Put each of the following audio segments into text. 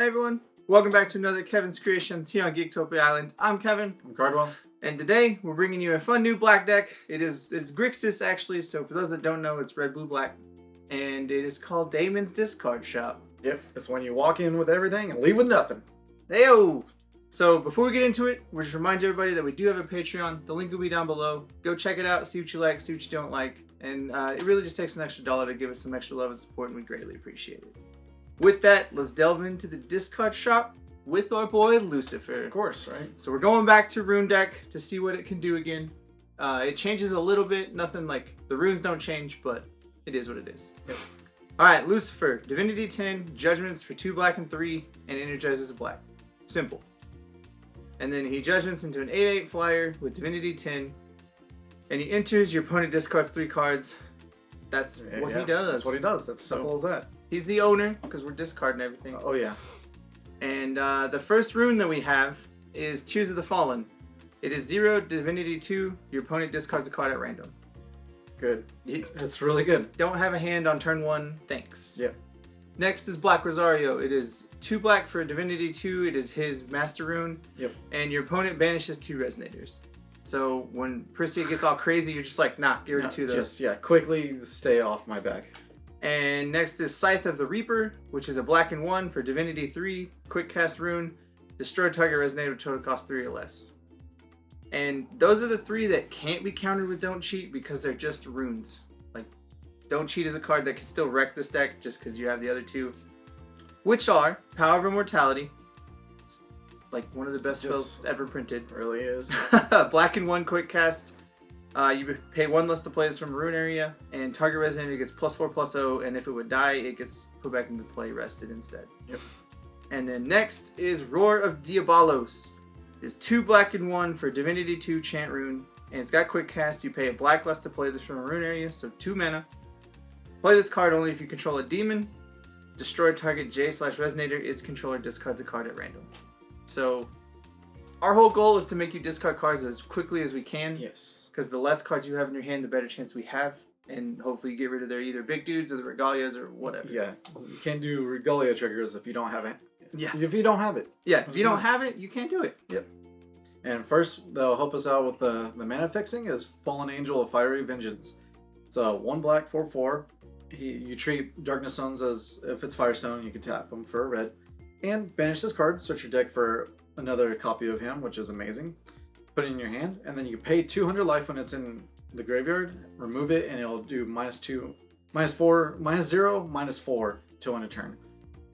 everyone, welcome back to another Kevin's Kreations here on Geektopia Island. I'm Kevin. I'm Cardwell. And today we're bringing you a fun new black deck. It's Grixis actually, so for those that don't know, it's red, blue, black. And it is called Daemon's Discard Shop. Yep, it's when you walk in with everything and leave with nothing. Heyo! So before we get into it, we'll just remind everybody that we do have a Patreon. The link will be down below. Go check it out, see what you like, see what you don't like. And it really just takes an extra $1 to give us some extra love and support, and we greatly appreciate it. With that, let's delve into the discard shop with our boy Lucifer. Of course, right? So we're going back to Rune Deck to see what it can do again. It changes a little bit. Nothing like the runes don't change, but it is what it is. Yep. Alright, Lucifer. Divinity 10, Judgments for 2 black and 3, and energizes a black. Simple. And then he Judgments into an 8/8 flyer with Divinity 10. And he enters, your opponent discards 3 cards. That's what he does. That's what he does. That's simple as that. He's the owner, because we're discarding everything. Oh, yeah. And the first rune that we have is Tears of the Fallen. It is 0, Divinity 2. Your opponent discards a card at random. Good. It's really good. Don't have a hand on turn 1. Thanks. Yep. Next is Black Rosario. It is 2 black for Divinity 2. It is his master rune. Yep. And your opponent banishes 2 Resonators. So when Priscia gets all crazy, you're just like, nah, get rid of 2 of those. Just, quickly stay off my back. And next is Scythe of the Reaper, which is a black and 1 for Divinity 3, quick cast rune, destroy target resonator with total cost 3 or less. And those are the 3 that can't be countered with Don't Cheat because they're just runes. Like, Don't Cheat is a card that can still wreck this deck just because you have the other 2. Which are Power of Immortality. It's like one of the best spells ever printed. It really is. Black and 1 quick cast. You pay 1 less to play this from a rune area, and target resonator gets +4/+0, and if it would die, it gets put back into play rested instead. Yep. And then next is Roar of Diabolos. It's 2 black and 1 for Divinity 2 chant rune, and it's got quick cast. You pay a black less to play this from a rune area, so 2 mana. Play this card only if you control a demon. Destroy target J/resonator. Its controller discards a card at random. So our whole goal is to make you discard cards as quickly as we can. Yes. Because the less cards you have in your hand, the better chance we have. And hopefully you get rid of their either big dudes or the Regalias or whatever. Yeah. You can't do Regalia triggers if you don't have it. Yeah. If you don't have it. Yeah. If you don't have it, you can't do it. Yep. And first, they'll help us out with the mana fixing is Fallen Angel of Fiery Vengeance. It's a 1 black 4/4. You treat Darkness Stones as if it's Firestone, you can tap them for a red. And banish this card, search your deck for another copy of him, which is amazing. Put it in your hand, and then you pay 200 life when it's in the graveyard. Remove it, and it'll do -2, -4, -0, -4 till end of turn.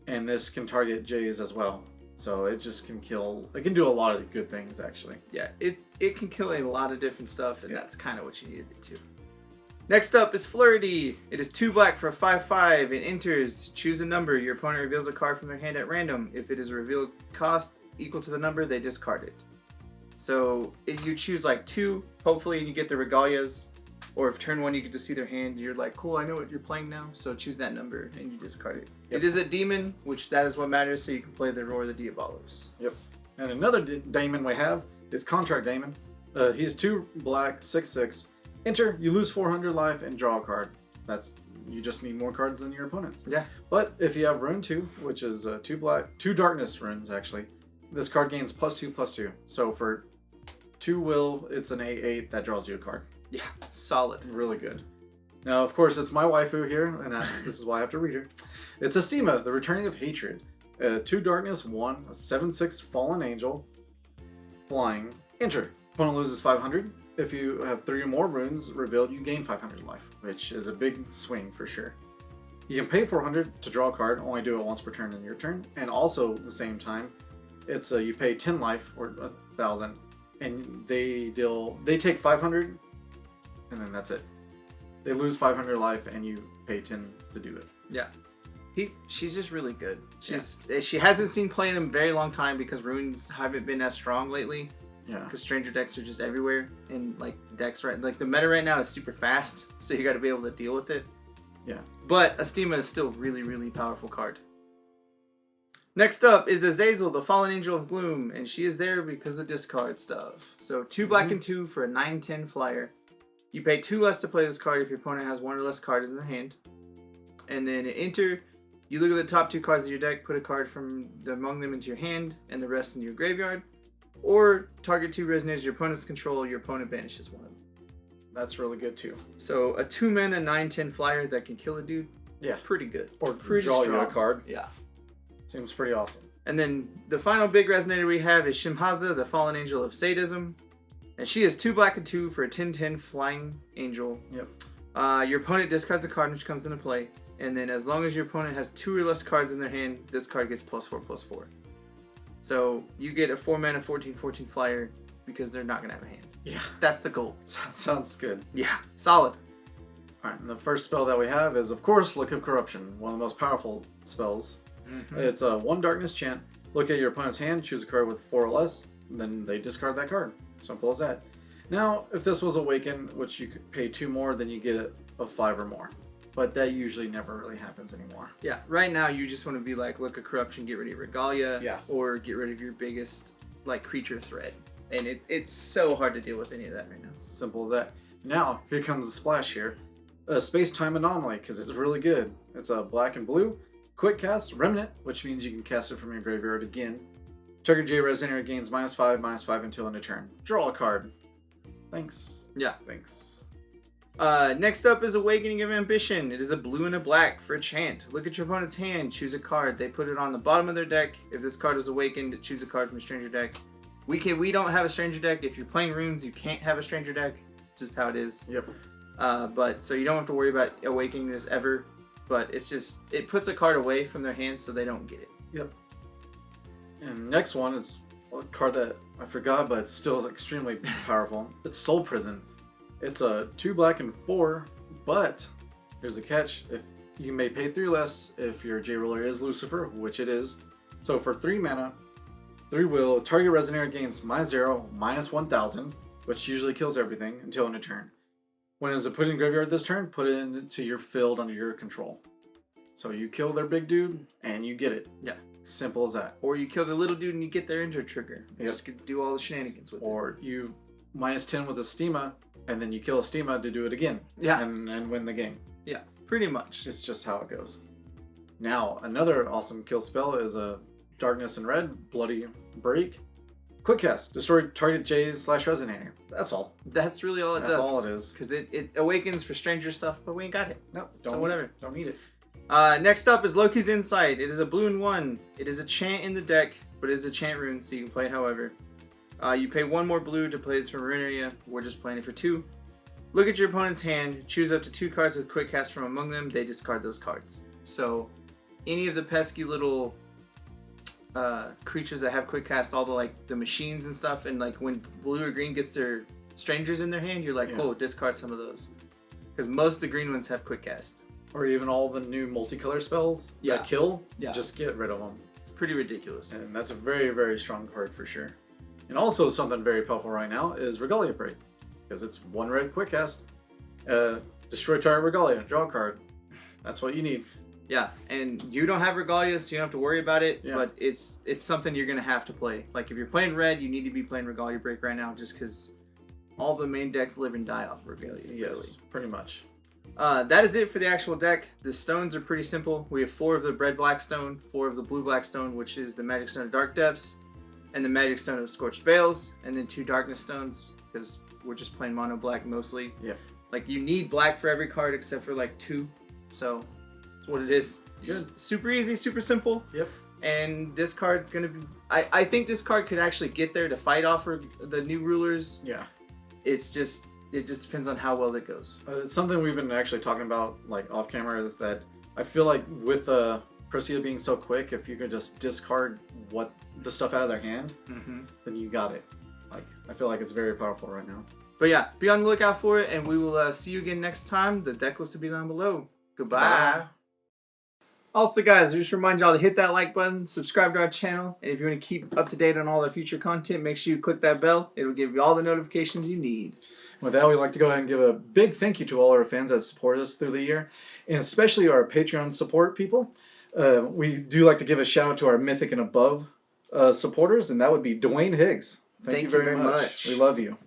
And this can target Jays as well. So it just can kill. It can do a lot of good things, actually. Yeah, it can kill a lot of different stuff, and that's kind of what you needed it to. Next up is Flirty. It is 2 black for a 5/5. It enters. Choose a number. Your opponent reveals a card from their hand at random. If it is a revealed cost equal to the number, they discard it. So if you choose like 2, hopefully, and you get the Regalias. Or if turn 1 you get to see their hand, you're like, cool, I know what you're playing now. So choose that number and you discard it. Yep. It is a demon, which that is what matters, so you can play the Roar of the Diabolos. Yep. And another Daemon we have is Contract Daemon. He's 2 black, 6/6. Enter, you lose 400 life and draw a card. You just need more cards than your opponent. Yeah. But if you have Rune 2, which is 2 black, 2 darkness runes actually, this card gains +2/+2. So for 2 will, it's an 8/8 that draws you a card. Yeah, solid. Really good. Now, of course, it's my waifu here, and this is why I have to read her. It's Astema, the Returnee of Hatred. 2 darkness, 1, a 7/6 fallen angel, flying. Enter. Opponent loses 500. If you have 3 or more runes revealed, you gain 500 life, which is a big swing for sure. You can pay 400 to draw a card, only do it once per turn in your turn, and also at the same time, it's you pay 10 life or 1,000, and they take 500, and then that's it. They lose 500 life, and you pay 10 to do it. Yeah. She's just really good. She hasn't seen play in a very long time because runes haven't been as strong lately. Yeah. Because stranger decks are just everywhere, and like decks like the meta right now is super fast, so you got to be able to deal with it. Yeah. But Astema is still really, really powerful card. Next up is Azazel, the Fallen Angel of Gloom, and she is there because of discard stuff. So 2 black and 2 for a 9/10 flyer. You pay 2 less to play this card if your opponent has 1 or less cards in their hand. And then enter. You look at the top 2 cards of your deck, put a card from among them into your hand, and the rest into your graveyard. Or target 2 Resonators your opponent's control, your opponent banishes one of them. That's really good too. So a 2-mana 9/10 flyer that can kill a dude. Yeah. Pretty good. Or pretty draw strong. you a card. Yeah. Seems pretty awesome. And then the final big Resonator we have is Shemhaza, the Fallen Angel of Sadism. And she is 2 black and 2 for a 10/10 flying angel. Yep. Your opponent discards a card which comes into play. And then as long as your opponent has 2 or less cards in their hand, this card gets +4/+4. So you get a 4-mana 14/14 flyer because they're not going to have a hand. Yeah. That's the goal. Sounds good. Yeah. Solid. Alright, and the first spell that we have is, of course, Look of Corruption. One of the most powerful spells. Mm-hmm. It's a 1 darkness chant. Look at your opponent's hand, choose a card with 4 or less, then they discard that card. Simple as that. Now, if this was Awaken, which you could pay 2 more, then you get a 5 or more. But that usually never really happens anymore. Yeah, right now you just want to be like, Look at Corruption, get rid of Regalia, Yeah. or get rid of your biggest like creature threat. And it's so hard to deal with any of that right now. Simple as that. Now, here comes the splash here. A Space-Time Anomaly, because it's really good. It's a black and blue. Quick cast, Remnant, which means you can cast it from your graveyard again. Target J Resonator gains -5/-5 until end of turn. Draw a card. Thanks. Yeah. Thanks. Next up is Awakening of Ambition. It is a blue and a black for a chant. Look at your opponent's hand, choose a card. They put it on the bottom of their deck. If this card is awakened, choose a card from a stranger deck. We don't have a stranger deck. If you're playing runes, you can't have a stranger deck. Just how it is. Yep. But so you don't have to worry about awakening this ever. But it's just, it puts a card away from their hand so they don't get it. Yep. And next one is a card that I forgot, but it's still extremely powerful. It's Soul Prison. It's a 2 black and 4, but there's a catch. If you may pay 3 less if your J ruler is Lucifer, which it is. So for 3 mana, 3 will, target Resonator gains -0, -1000, which usually kills everything until end of turn. When it's put in graveyard this turn, put it into your field under your control. So you kill their big dude and you get it. Yeah. Simple as that. Or you kill the little dude and you get their injured trigger. You Yep. just do all the shenanigans with it. Or you -10 with Astema, and then you kill Astema to do it again. Yeah. And win the game. Yeah, pretty much. It's just how it goes. Now, another awesome kill spell is a Darkness in Red, Bloody Break. Quick cast. Destroy target J/Resonator. That's all. That's really all it does. That's all it is. Because it awakens for stranger stuff, but we ain't got it. No, So whatever. Don't need it. Next up is Lokis Insight. It is a blue and 1. It is a chant in the deck, but it is a chant rune, so you can play it however. You pay 1 more blue to play this from a rune area. We're just playing it for 2. Look at your opponent's hand. Choose up to 2 cards with quick cast from among them. They discard those cards. So any of the pesky little creatures that have quick cast, all the machines and stuff, and like when blue or green gets their strangers in their hand, you're like, Yeah. oh, discard some of those. Because most of the green ones have quick cast. Or even all the new multicolor spells Yeah. that kill. Yeah. Just get rid of them. It's pretty ridiculous. And that's a very, very strong card for sure. And also something very powerful right now is Regalia Break. Because it's 1 red quick cast. Destroy target Regalia. Draw a card. That's what you need. Yeah, and you don't have Regalia, so you don't have to worry about it, Yeah. but it's something you're going to have to play. Like, if you're playing red, you need to be playing Regalia Break right now, just because all the main decks live and die off of Regalia. Yes, Really. pretty much. That is it for the actual deck. The stones are pretty simple. We have 4 of the red-black stone, 4 of the blue-black stone, which is the Magic Stone of Dark Depths, and the Magic Stone of Scorched Bales, and then 2 darkness stones, because we're just playing mono black mostly. Yep. Like, you need black for every card except for like 2, so that's what it is. It's Good. just super easy, super simple. Yep. And this card's gonna be. I think this card could actually get there to fight off the new rulers. Yeah. It just depends on how well it goes. It's something we've been actually talking about, like off camera, is that I feel like with Presea being so quick, if you could just discard the stuff out of their hand, then you got it. Like, I feel like it's very powerful right now. But yeah, be on the lookout for it, and we will see you again next time. The deck list will be down below. Goodbye. Bye. Also, guys, we just remind y'all to hit that like button, subscribe to our channel, and if you want to keep up to date on all our future content, make sure you click that bell. It'll give you all the notifications you need. With that, we'd like to go ahead and give a big thank you to all our fans that support us through the year, and especially our Patreon support people. We do like to give a shout out to our Mythic and Above supporters, and that would be Dwayne Higgs. Thank you very much. We love you.